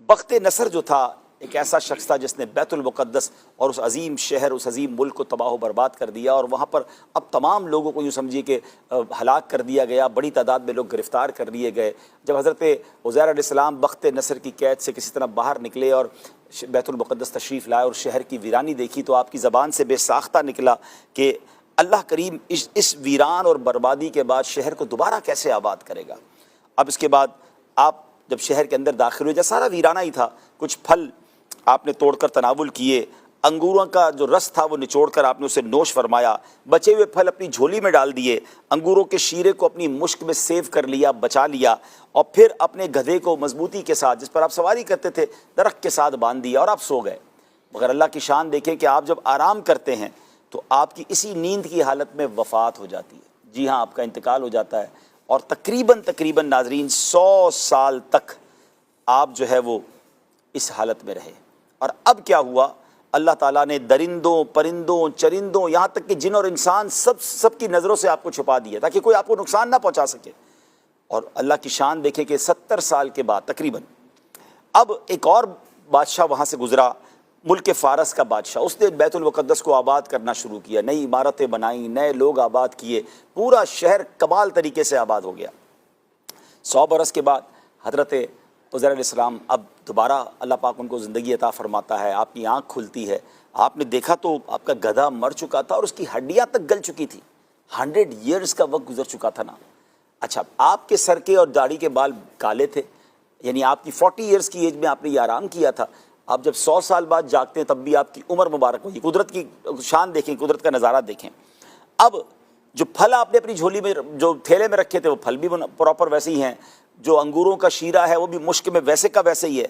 बख्त नसर जो था एक ऐसा शख्स था जिसने बैतुल मुक़द्दस और उस अजीम शहर, उस अजीम मुल्क को तबाह व बर्बाद कर दिया, और वहाँ पर अब तमाम लोगों को यूँ समझिए कि हलाक कर दिया गया, बड़ी तादाद में लोग गिरफ़्तार कर लिए गए। जब हज़रत उज़ैर अलैहिस्सलाम बख्त नसर की कैद से किसी तरह बाहर निकले और बैतुल मुक़द्दस तशरीफ़ लाए और शहर की वीरानी देखी, तो आपकी ज़बान से बेसाख्ता निकला कि अल्लाह करीम इस वीरान और बर्बादी के बाद शहर को दोबारा कैसे आबाद करेगा। अब इसके बाद आप जब शहर के अंदर दाखिल हुए, जैसा सारा वीराना ही था, कुछ फल आपने तोड़कर तनावुल किए, अंगूरों का जो रस था वो निचोड़कर आपने उसे नोश फरमाया, बचे हुए फल अपनी झोली में डाल दिए, अंगूरों के शीरे को अपनी मुश्क में सेव कर लिया, बचा लिया, और फिर अपने गधे को मजबूती के साथ, जिस पर आप सवारी करते थे, दरख्त के साथ बांध दिया और आप सो गए। मगर अल्लाह की शान देखें कि आप जब आराम करते हैं तो आपकी इसी नींद की हालत में वफ़ात हो जाती है। जी हाँ, आपका इंतकाल हो जाता है, और तकरीबन नाजरीन 100 साल तक आप जो है वो इस हालत में रहे। और अब क्या हुआ, अल्लाह ताला ने दरिंदों, परिंदों, चरिंदों, यहाँ तक कि जिन और इंसान सब की नज़रों से आपको छुपा दिया ताकि कोई आपको नुकसान ना पहुँचा सके। और अल्लाह की शान देखें कि 70 साल के बाद तकरीबन अब एक और बादशाह वहाँ से गुज़रा, मुल्क फ़ारस का बादशाह। उसने बैतुल मुक़द्दस को आबाद करना शुरू किया, नई इमारतें बनाई, नए लोग आबाद किए, पूरा शहर कमाल तरीके से आबाद हो गया। 100 बरस के बाद हज़रत उज़ैर अलैहिस्सलाम अब दोबारा अल्लाह पाक उनको ज़िंदगी अता फ़रमाता है, आपकी आँख खुलती है, आपने देखा तो आपका गधा मर चुका था और उसकी हड्डियाँ तक गल चुकी थी। 100 ईयर्स का वक्त गुजर चुका था ना। अच्छा, आपके सर के और दाढ़ी के बाल काले थे, यानी आपकी 40 ईयर्स की एज में आपने ये आराम किया था। आप जब 100 साल बाद जागते हैं तब भी आपकी उम्र मुबारक होगी। कुदरत की शान देखें, कुदरत का नज़ारा देखें। अब जो फल आपने अपनी झोली में, जो थैले में रखे थे, वो फल भी प्रॉपर वैसे ही हैं, जो अंगूरों का शीरा है वो भी मुश्क में वैसे का वैसे ही है।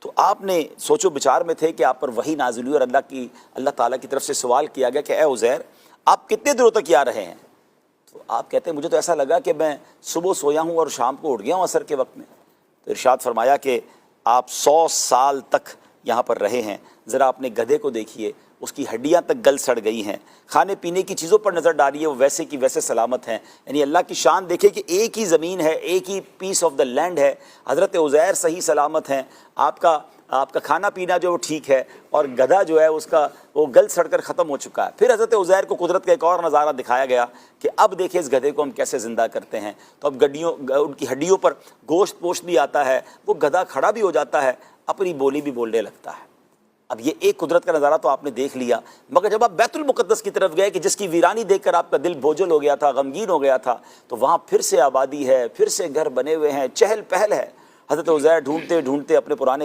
तो आपने सोचो विचार में थे कि आप पर वही नाज़िल हुई और अल्लाह ताला की तरफ से सवाल किया गया कि ए उज़ैर, आप कितने दिनों तक यहाँ रहे हैं? तो आप कहते हैं मुझे तो ऐसा लगा कि मैं सुबह सोया हूँ और शाम को उठ गया हूँ असर के वक्त में। तो इरशाद फरमाया कि आप 100 साल तक यहाँ पर रहे हैं। ज़रा अपने गधे को देखिए, उसकी हड्डियाँ तक गल सड़ गई हैं, खाने पीने की चीज़ों पर नज़र डालिए, वो वैसे की वैसे सलामत हैं। यानी अल्लाह की शान देखे कि एक ही ज़मीन है, एक ही पीस ऑफ द लैंड है, हज़रत उज़ैर सही सलामत हैं, आपका खाना पीना जो ठीक है, और गधा जो है उसका वो गल सड़ कर ख़त्म हो चुका है। फिर हज़रत उज़ैर को कुदरत का एक और नज़ारा दिखाया गया कि अब देखिए इस गधे को हम कैसे ज़िंदा करते हैं। तो अब उनकी हड्डियों पर गोश्त पोश्त भी आता है, वो गधा खड़ा भी हो जाता है, अपनी बोली भी बोलने लगता है। अब ये एक कुदरत का नज़ारा तो आपने देख लिया, मगर जब आप बैतुल मुक़द्दस की तरफ गए कि जिसकी वीरानी देखकर आपका दिल बोझल हो गया था, गमगीन हो गया था, तो वहाँ फिर से आबादी है, फिर से घर बने हुए हैं, चहल पहल है। हज़रत उज़ैर ढूंढते ढूंढते अपने पुराने